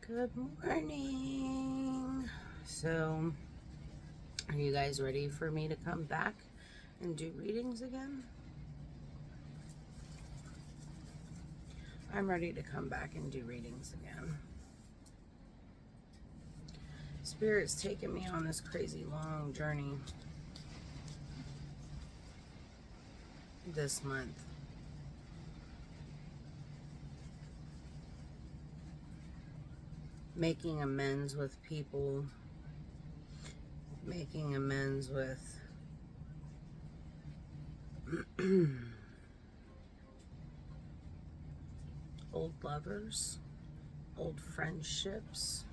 Good morning. So, are you guys ready for me to come back and do readings again? I'm ready to come back and do readings again. Spirit's taken me on this crazy long journey this month. Making amends with people, making amends with old lovers, old friendships.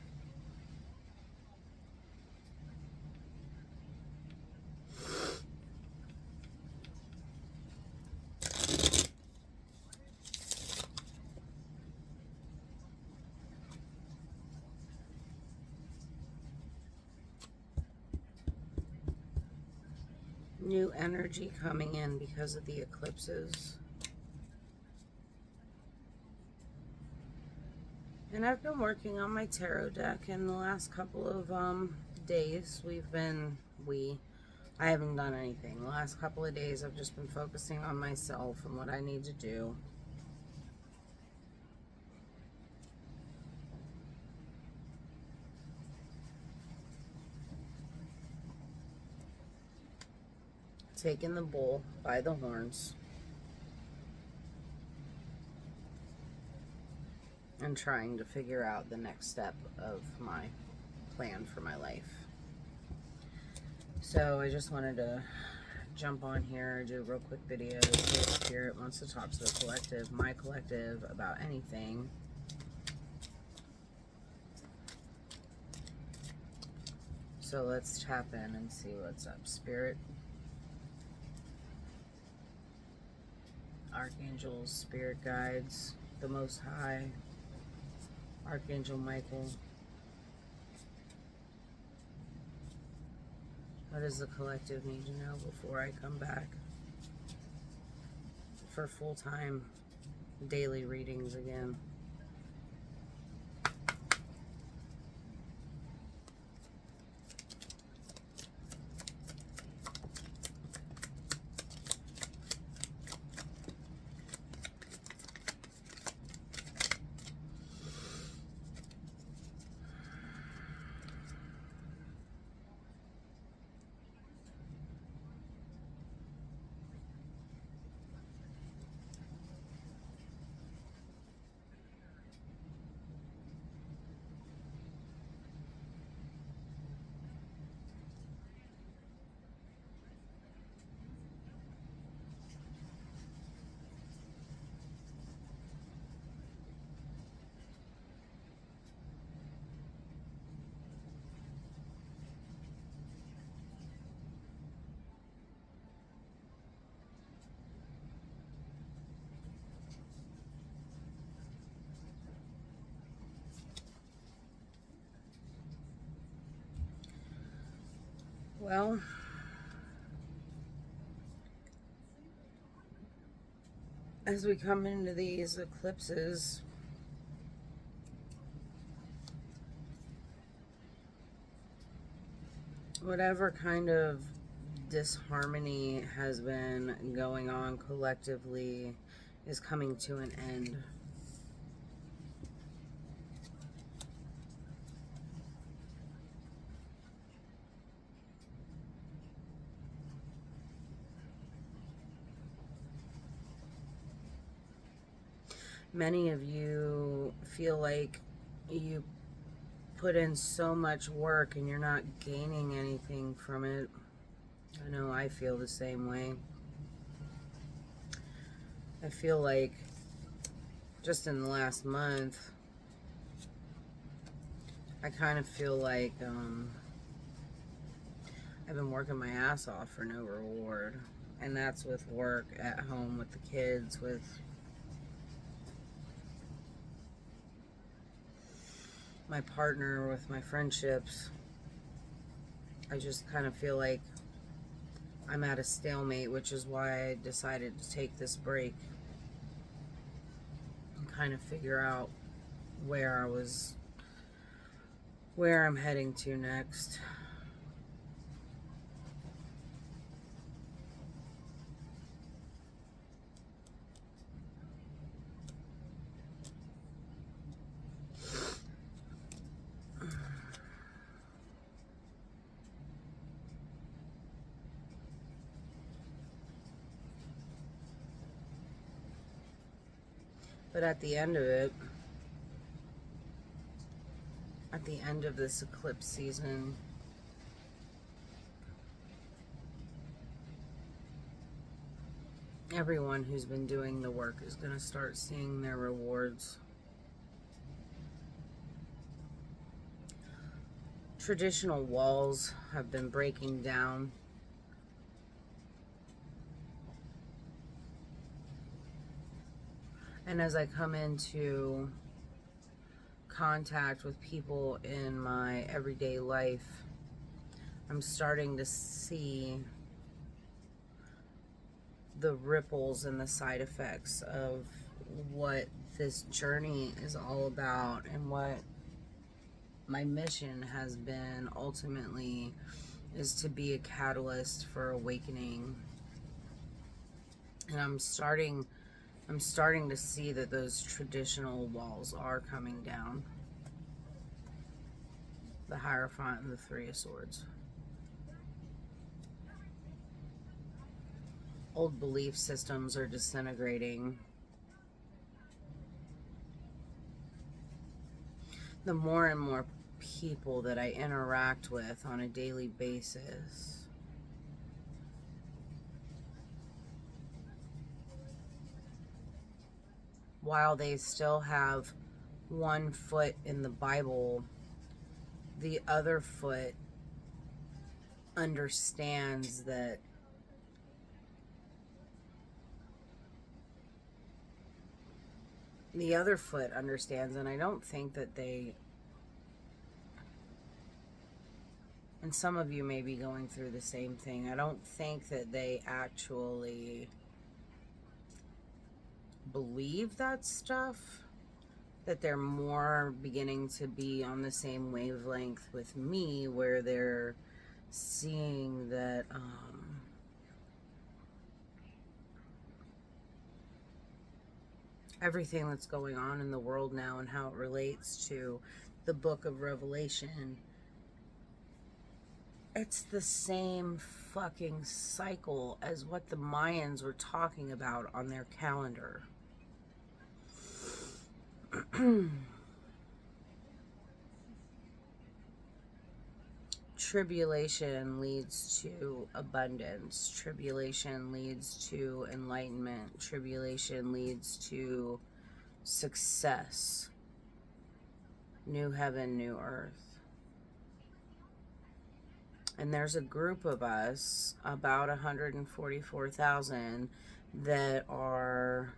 New energy coming in because of the eclipses. And I've been working on my tarot deck in the last couple of days. I haven't done anything. The last couple of days I've just been focusing on myself and what I need to do. Taking the bull by the horns and trying to figure out the next step of my plan for my life. So I just wanted to jump on here, do a real quick video, see if Spirit wants to talk to the collective, my collective, about anything. So let's tap in and see what's up. Spirit, archangels, spirit guides, the Most High, Archangel Michael. What does the collective need to know before I come back for full-time daily readings again? Well, as we come into these eclipses, whatever kind of disharmony has been going on collectively is coming to an end. Many of you feel like you put in so much work and you're not gaining anything from it. I know I feel the same way. I feel like just in the last month, I kind of feel like I've been working my ass off for no reward. And that's with work, at home, with the kids, with my partner, with my friendships. I just kind of feel like I'm at a stalemate, which is why I decided to take this break and kind of figure out where I was where I'm heading to next. But at the end of it, at the end of this eclipse season, everyone who's been doing the work is going to start seeing their rewards. Traditional walls have been breaking down. And as I come into contact with people in my everyday life, I'm starting to see the ripples and the side effects of what this journey is all about, and what my mission has been ultimately is to be a catalyst for awakening. And I'm starting to see that those traditional walls are coming down. The Hierophant and the Three of Swords. Old belief systems are disintegrating. The more and more people that I interact with on a daily basis, while they still have one foot in the Bible, the other foot understands that and I don't think that they, and some of you may be going through the same thing, I don't think that they actually believe that stuff, that they're more beginning to be on the same wavelength with me, where they're seeing that everything that's going on in the world now and how it relates to the book of Revelation, it's the same fucking cycle as what the Mayans were talking about on their calendar. Tribulation leads to abundance. Tribulation leads to enlightenment. Tribulation leads to success. New heaven, new earth. And there's a group of us, about 144,000, that are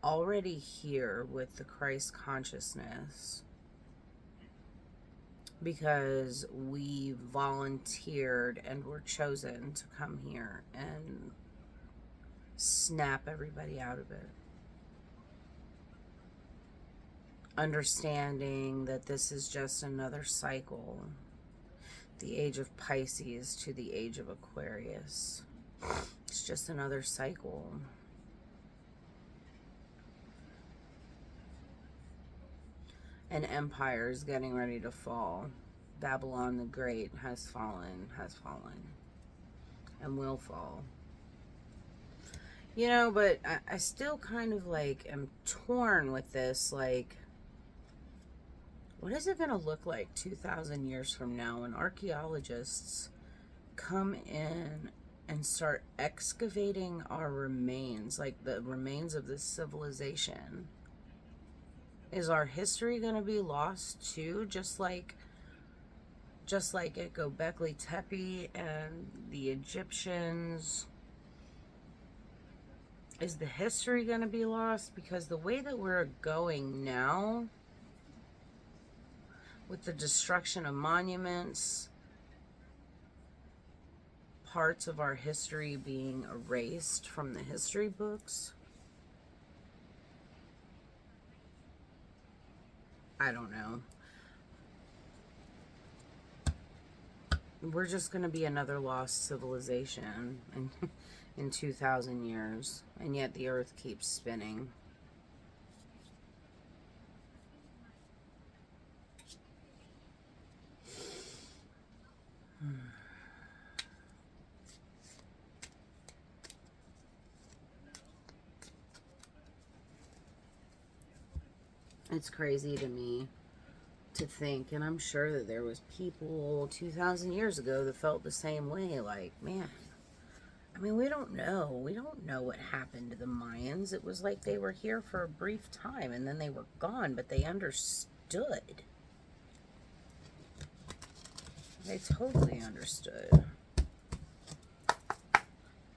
already here with the Christ consciousness, because we volunteered and were chosen to come here and snap everybody out of it. Understanding that this is just another cycle. The age of Pisces to the age of Aquarius. It's just another cycle. An empire is getting ready to fall. Babylon the Great has fallen, and will fall. You know, but I still kind of like am torn with this, like, what is it going to look like 2,000 years from now when archaeologists come in and start excavating our remains, like the remains of this civilization? Is our history going to be lost too, just like at Göbekli Tepe and the Egyptians? Is the history going to be lost? Because the way that we're going now, with the destruction of monuments, parts of our history being erased from the history books, I don't know. We're just going to be another lost civilization in 2,000 years. And yet the earth keeps spinning. It's crazy to me to think, and I'm sure that there was people 2,000 years ago that felt the same way. Like, man, I mean, we don't know. We don't know what happened to the Mayans. It was like they were here for a brief time and then they were gone, but they understood. They totally understood.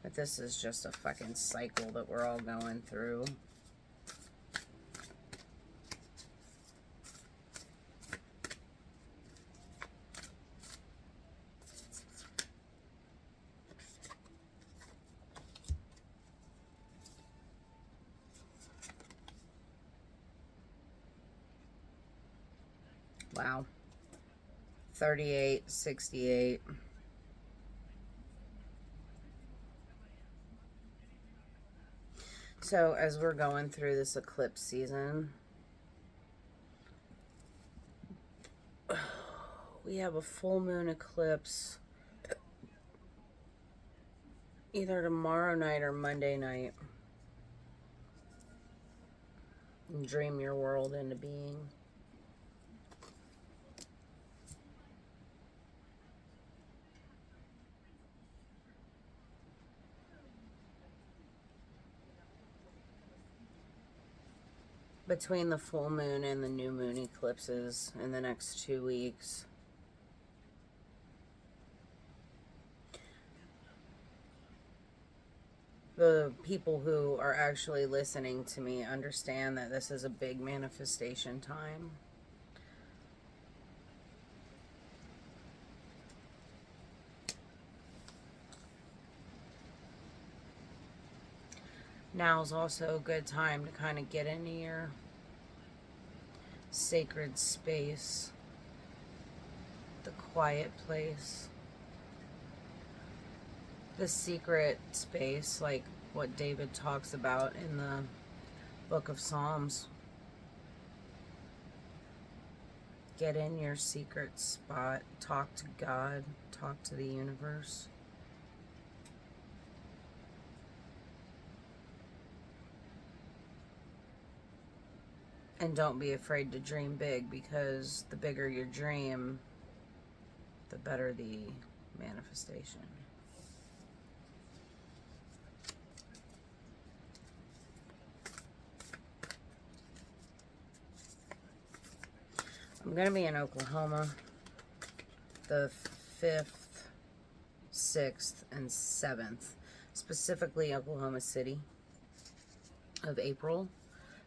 But this is just a fucking cycle that we're all going through. Wow. 38, 68. So as we're going through this eclipse season, we have a full moon eclipse either tomorrow night or Monday night. And dream your world into being. Between the full moon and the new moon eclipses in the next 2 weeks, the people who are actually listening to me understand that this is a big manifestation time. Now's also a good time to kind of get into your sacred space, the quiet place, the secret space, like what David talks about in the book of Psalms. Get in your secret spot, talk to God, talk to the universe. And don't be afraid to dream big, because the bigger your dream, the better the manifestation. I'm going to be in Oklahoma the 5th, 6th, and 7th, specifically Oklahoma City, of April.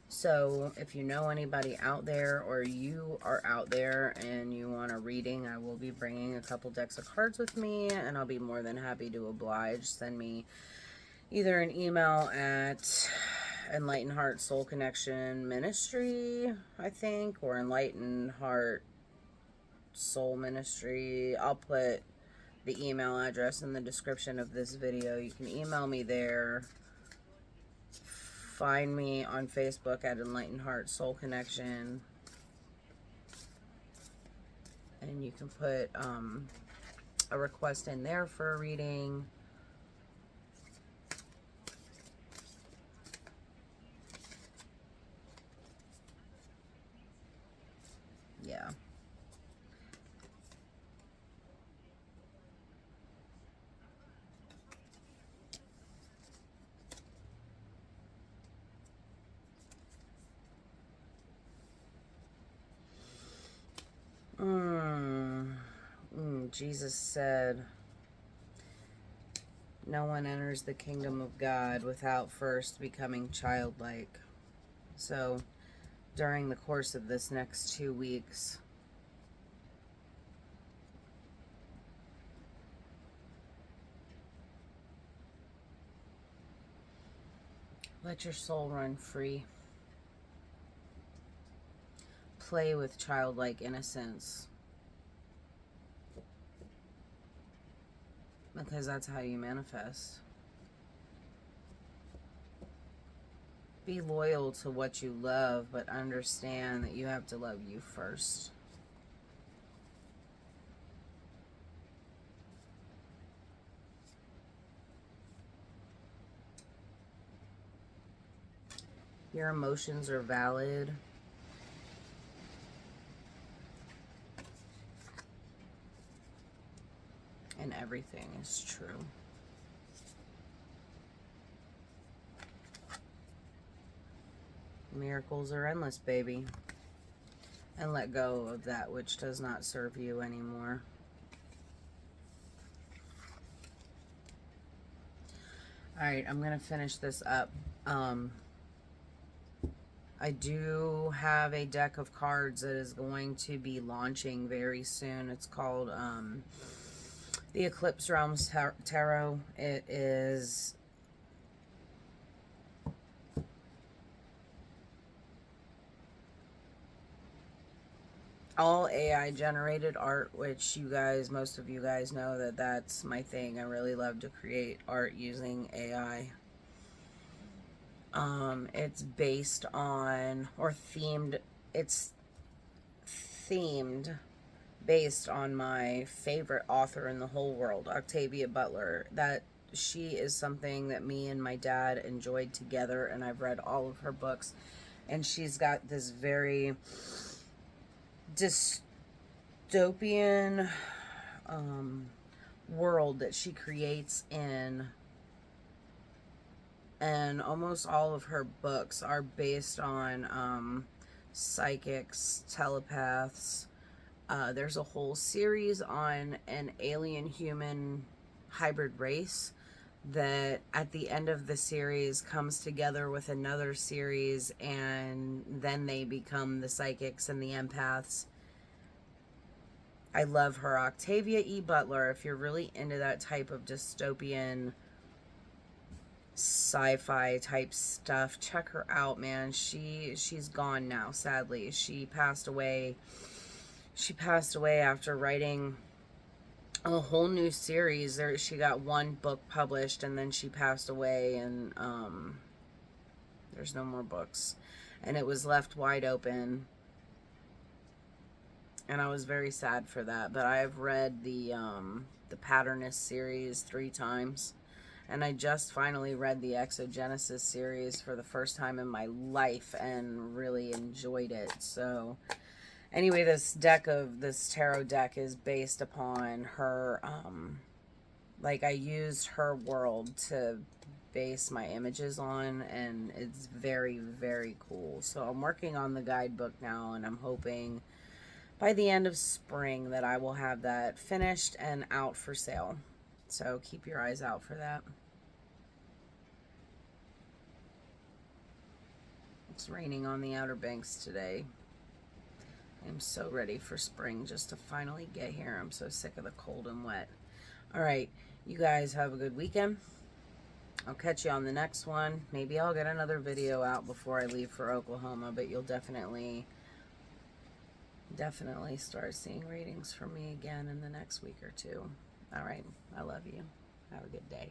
So if you know anybody out there, or you are out there and you want a reading, I will be bringing a couple decks of cards with me, and I'll be more than happy to oblige. Send me either an email at Enlightened Heart Soul Connection Ministry, I think, or Enlightened Heart Soul Ministry. I'll put the email address in the description of this video. You can email me there. Find me on Facebook at Enlightened Heart Soul Connection, and you can put a request in there for a reading. Yeah. Jesus said, no one enters the kingdom of God without first becoming childlike. So during the course of this next 2 weeks, let your soul run free. play with childlike innocence. Because that's how you manifest. Be loyal to what you love, but understand that you have to love you first. Your emotions are valid. And everything is true. Miracles are endless, baby. And let go of that which does not serve you anymore. Alright, I'm going to finish this up. I do have a deck of cards that is going to be launching very soon. It's called the Eclipsed Realms Tarot. It is all AI generated art, which you guys, most of you guys know that that's my thing. I really love to create art using AI. It's based on, or themed, it's themed based on my favorite author in the whole world, Octavia Butler. That she is something that me and my dad enjoyed together, and I've read all of her books, and she's got this very dystopian world that she creates in, and almost all of her books are based on psychics, telepaths. There's a whole series on an alien human hybrid race that at the end of the series comes together with another series, and then they become the psychics and the empaths. I love her. Octavia E. Butler. If you're really into that type of dystopian sci-fi type stuff, check her out, man. She's gone now, sadly. She passed away after writing a whole new series. She got one book published, and then she passed away, and there's no more books, and it was left wide open, and I was very sad for that. But I've read the Patternist series 3 times, and I just finally read the Exogenesis series for the first time in my life and really enjoyed it. So anyway, this tarot deck is based upon her, like, I used her world to base my images on, and it's very, very cool. So I'm working on the guidebook now, and I'm hoping by the end of spring that I will have that finished and out for sale. So keep your eyes out for that. It's raining on the Outer Banks today. I'm so ready for spring just to finally get here. I'm so sick of the cold and wet. All right, you guys have a good weekend. I'll catch you on the next one. Maybe I'll get another video out before I leave for Oklahoma, but you'll definitely start seeing readings from me again in the next week or two. All right, I love you. Have a good day.